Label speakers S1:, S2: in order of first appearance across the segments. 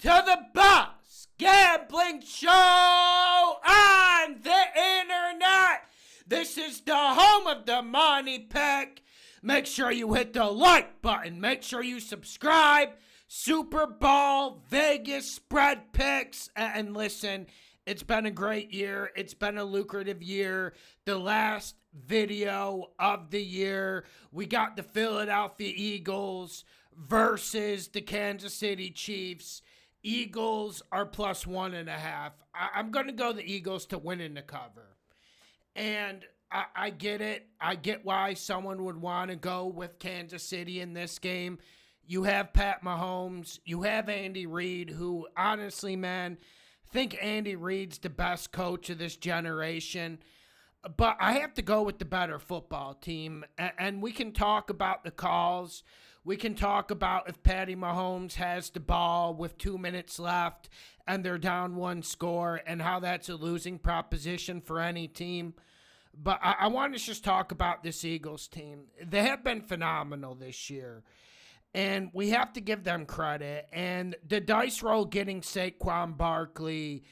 S1: to the best gambling show on the internet. This is the home of the money pick. Make sure you hit the like button. Make sure you subscribe. Super Bowl, Vegas spread picks. And listen, it's been a great year. It's been a lucrative year. The last video of the year, we got the Philadelphia Eagles versus the Kansas City Chiefs. Eagles are plus 1.5. I'm going to go the Eagles to win in the cover. And I get it. I get why someone would want to go with Kansas City in this game. You have Pat Mahomes. You have Andy Reid, who honestly, man, I think Andy Reid's the best coach of this generation. But I have to go with the better football team. And we can talk about the calls. We can talk about if Patty Mahomes has the ball with 2 minutes left and they're down one score and how that's a losing proposition for any team. But I want to just talk about this Eagles team. They have been phenomenal this year. And we have to give them credit. And the dice roll getting Saquon Barkley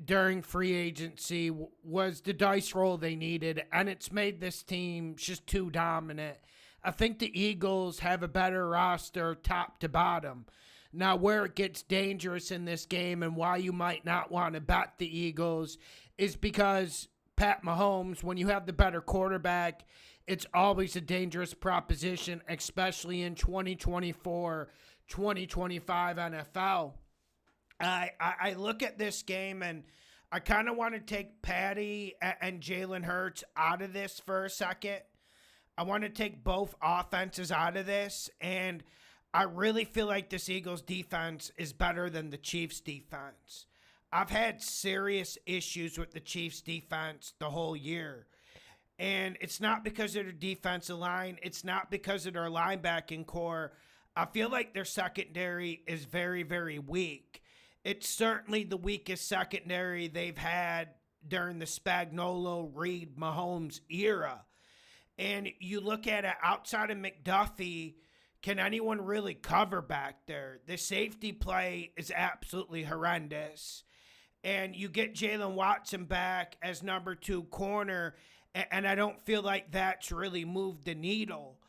S1: during free agency was the dice roll they needed. And it's made this team just too dominant. I think the Eagles have a better roster top to bottom. Now, where it gets dangerous in this game and why you might not want to bet the Eagles is because Pat Mahomes, when you have the better quarterback, it's always a dangerous proposition, especially in 2024, 2025 NFL. I look at this game and I kind of want to take Patty and Jalen Hurts out of this for a second. I want to take both offenses out of this, and I really feel like this Eagles defense is better than the Chiefs defense. I've had serious issues with the Chiefs defense the whole year. And it's not because of their defensive line. It's not because of their linebacking core. I feel like their secondary is very, very weak. It's certainly the weakest secondary they've had during the Spagnuolo, Reid, Mahomes era. And you look at it outside of McDuffie, can anyone really cover back there? The safety play is absolutely horrendous. And you get Jalen Watson back as number 2 corner, and I don't feel like that's really moved the needle.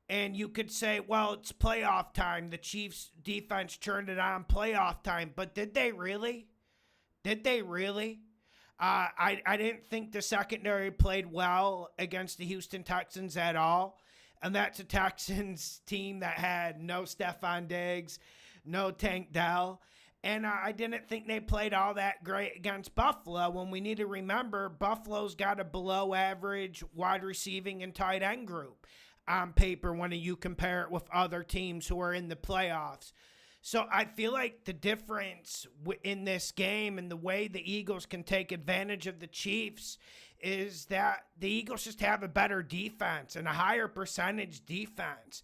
S1: And you could say, well, it's playoff time. The Chiefs defense turned it on playoff time. But did they really? Did they really? I didn't think the secondary played well against the Houston Texans at all. And that's a Texans team that had no Stephon Diggs, no Tank Dell. And I didn't think they played all that great against Buffalo when we need to remember Buffalo's got a below-average wide receiving and tight end group on paper when you compare it with other teams who are in the playoffs. So I feel like the difference in this game and the way the Eagles can take advantage of the Chiefs is that the Eagles just have a better defense and a higher percentage defense.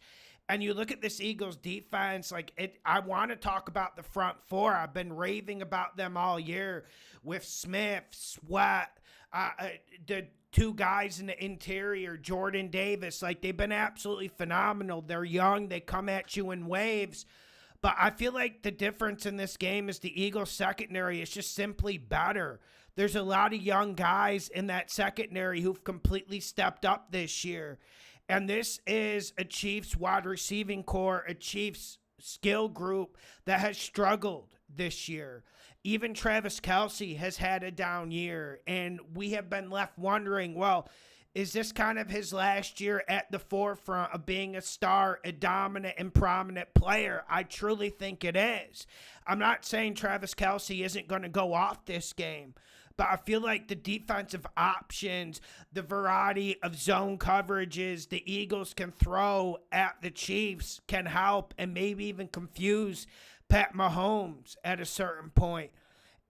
S1: And you look at this Eagles defense, I want to talk about the front four. I've been raving about them all year with Smith, Sweat, the 2 guys in the interior, Jordan Davis. They've been absolutely phenomenal. They're young. They come at you in waves. But I feel like the difference in this game is the Eagles secondary is just simply better. There's a lot of young guys in that secondary who've completely stepped up this year. And this is a Chiefs wide receiving core, a Chiefs skill group that has struggled this year. Even Travis Kelce has had a down year. And we have been left wondering, well, is this kind of his last year at the forefront of being a star, a dominant and prominent player? I truly think it is. I'm not saying Travis Kelce isn't going to go off this game. But I feel like the defensive options, the variety of zone coverages the Eagles can throw at the Chiefs can help and maybe even confuse Pat Mahomes at a certain point.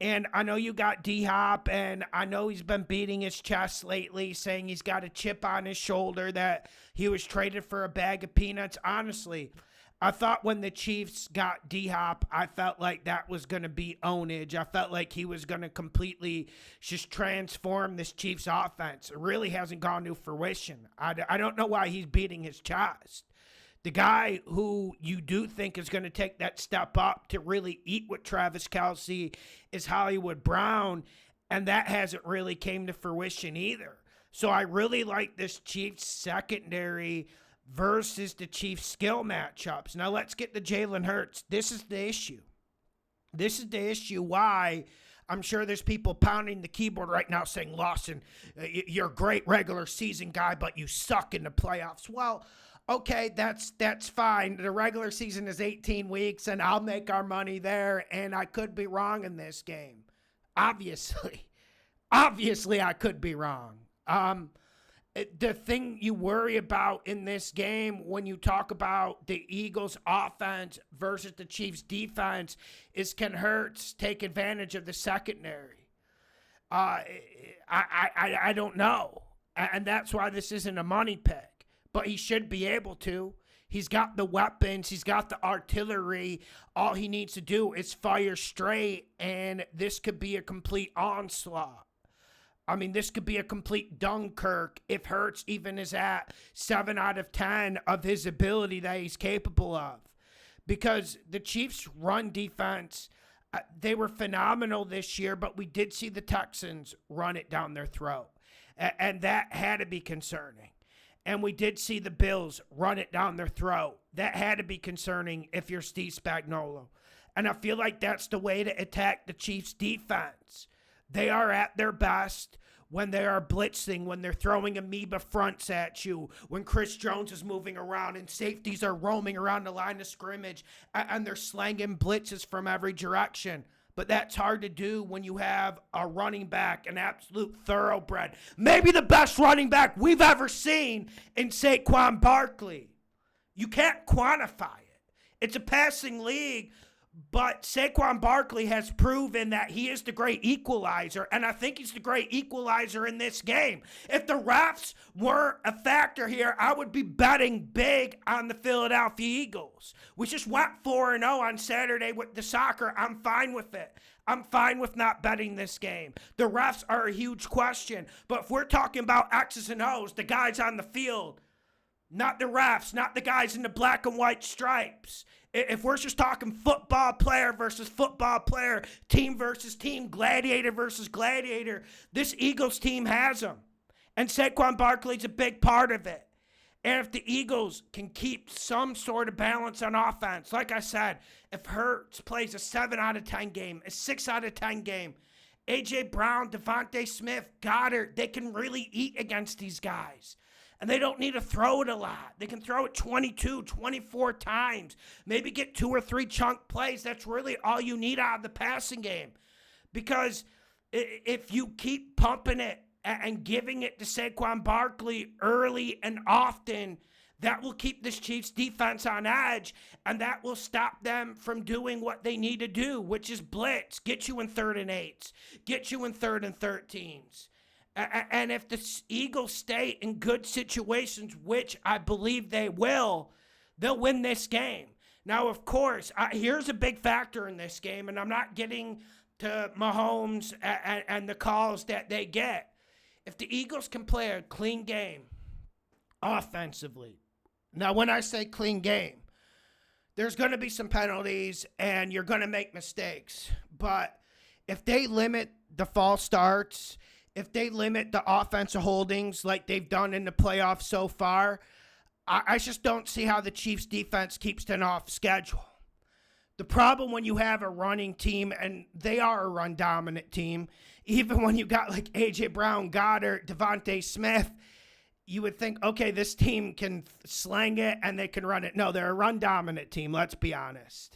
S1: And I know you got D-Hop, and I know he's been beating his chest lately, saying he's got a chip on his shoulder that he was traded for a bag of peanuts. Honestly, I thought when the Chiefs got D-Hop, I felt like that was going to be ownage. I felt like he was going to completely just transform this Chiefs offense. It really hasn't gone to fruition. I don't know why he's beating his chest. The guy who you do think is going to take that step up to really eat with Travis Kelce is Hollywood Brown, and that hasn't really came to fruition either. So I really like this Chiefs secondary versus the Chiefs skill matchups. Now let's get to Jalen Hurts. This is the issue. This is the issue why I'm sure there's people pounding the keyboard right now saying, Lawson, you're a great regular season guy, but you suck in the playoffs. Well, okay, that's fine. The regular season is 18 weeks, and I'll make our money there, and I could be wrong in this game. Obviously. Obviously, I could be wrong. The thing you worry about in this game when you talk about the Eagles offense versus the Chiefs defense is, can Hurts take advantage of the secondary? I don't know. And that's why this isn't a money pick. But he should be able to. He's got the weapons. He's got the artillery. All he needs to do is fire straight, and this could be a complete onslaught. I mean, this could be a complete Dunkirk if Hurts even is at 7 out of 10 of his ability that he's capable of. Because the Chiefs' run defense, they were phenomenal this year, but we did see the Texans run it down their throat. And that had to be concerning. And we did see the Bills run it down their throat. That had to be concerning if you're Steve Spagnuolo. And I feel like that's the way to attack the Chiefs' defense. They are at their best when they are blitzing, when they're throwing amoeba fronts at you, when Chris Jones is moving around and safeties are roaming around the line of scrimmage and they're slanging blitzes from every direction. But that's hard to do when you have a running back, an absolute thoroughbred, maybe the best running back we've ever seen in Saquon Barkley. You can't quantify it. It's a passing league, but Saquon Barkley has proven that he is the great equalizer, and I think he's the great equalizer in this game. If the refs weren't a factor here, I would be betting big on the Philadelphia Eagles. We just went 4-0 on Saturday with the soccer. I'm fine with it. I'm fine with not betting this game. The refs are a huge question, but if we're talking about X's and O's, the guys on the field, not the refs, not the guys in the black and white stripes. If we're just talking football player versus football player, team versus team, gladiator versus gladiator, this Eagles team has them. And Saquon Barkley's a big part of it. And if the Eagles can keep some sort of balance on offense, like I said, if Hurts plays a 7 out of 10 game, a 6 out of 10 game, A.J. Brown, Devontae Smith, Goddard, they can really eat against these guys. And they don't need to throw it a lot. They can throw it 22, 24 times. Maybe get 2 or 3 chunk plays. That's really all you need out of the passing game. Because if you keep pumping it and giving it to Saquon Barkley early and often, that will keep this Chiefs defense on edge, and that will stop them from doing what they need to do, which is blitz, get you in 3rd and 8s, get you in 3rd and 13s. And if the Eagles stay in good situations, which I believe they will, they'll win this game. Now, of course, here's a big factor in this game, and I'm not getting to Mahomes and the calls that they get. If the Eagles can play a clean game offensively, now when I say clean game, there's going to be some penalties and you're going to make mistakes. But if they limit the false starts, if they limit the offensive holdings like they've done in the playoffs so far, I just don't see how the Chiefs defense keeps them off schedule. The problem when you have a running team, and they are a run-dominant team, even when you got like A.J. Brown, Goddard, Devontae Smith, you would think, okay, this team can slang it and they can run it. No, they're a run-dominant team, let's be honest.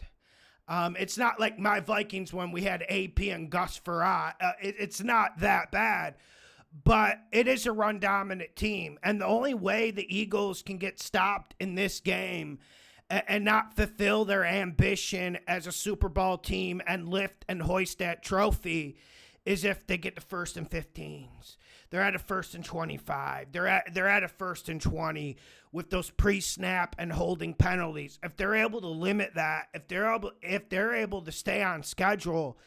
S1: It's not like my Vikings when we had AP and Gus Farrar. It's not that bad, but it is a run-dominant team. And the only way the Eagles can get stopped in this game and not fulfill their ambition as a Super Bowl team and lift and hoist that trophy is if they get to 1st and 15s. They're at a 1st and 25. They're at a 1st and 20 with those pre-snap and holding penalties. If they're able to limit that, if they're able to stay on schedule,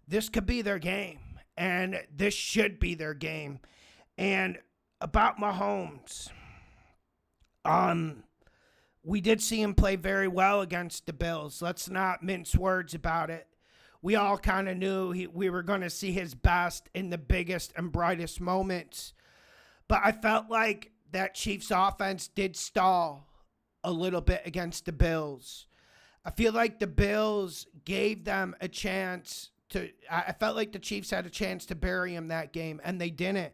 S1: this could be their game, and this should be their game. And about Mahomes, we did see him play very well against the Bills. Let's not mince words about it. We all kind of knew we were going to see his best in the biggest and brightest moments. But I felt like that Chiefs offense did stall a little bit against the Bills. I feel like the Bills gave them a chance to. I felt like the Chiefs had a chance to bury him that game, and they didn't.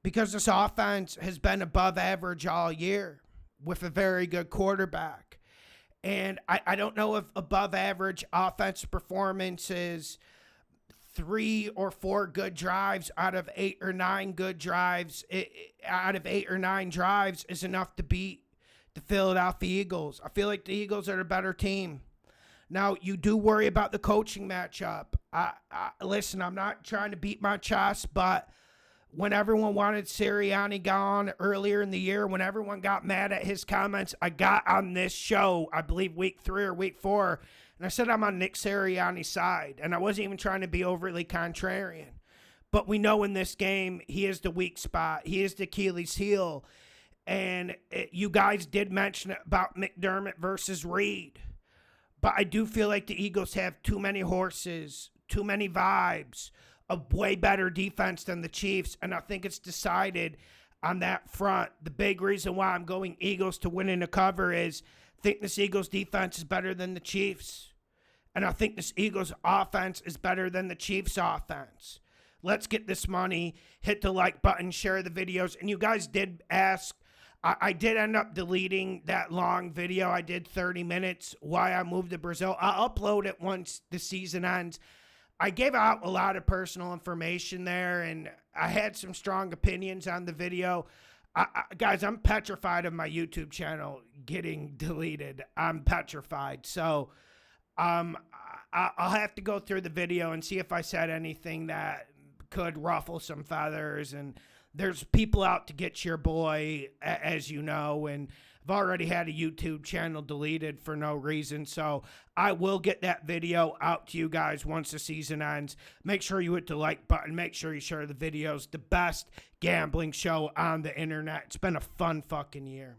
S1: Because this offense has been above average all year with a very good quarterback. And I don't know if above average offensive performance is 3 or 4 good drives out of 8 or 9 good drives. Out of 8 or 9 drives is enough to beat the Philadelphia Eagles. I feel like the Eagles are the better team. Now, you do worry about the coaching matchup. Listen, I'm not trying to beat my chest, but when everyone wanted Sirianni gone earlier in the year, when everyone got mad at his comments, I got on this show, I believe week 3 or week 4, and I said I'm on Nick Sirianni's side, and I wasn't even trying to be overly contrarian. But we know in this game, he is the weak spot. He is the Achilles heel. And you guys did mention about McDermott versus Reed. But I do feel like the Eagles have too many horses, too many vibes, a way better defense than the Chiefs, and I think it's decided on that front. The big reason why I'm going Eagles to win in the cover is I think this Eagles defense is better than the Chiefs, and I think this Eagles offense is better than the Chiefs offense. Let's get this money, hit the like button, share the videos, and you guys did ask. I did end up deleting that long video. I did 30 minutes why I moved to Brazil. I'll upload it once the season ends. I gave out a lot of personal information there, and I had some strong opinions on the video. Guys, I'm petrified of my YouTube channel getting deleted. I'm petrified. So I'll have to go through the video and see if I said anything that could ruffle some feathers. And there's people out to get your boy, as you know, and I've already had a YouTube channel deleted for no reason, so I will get that video out to you guys once the season ends. Make sure you hit the like button. Make sure you share the videos. The best gambling show on the internet. It's been a fun fucking year.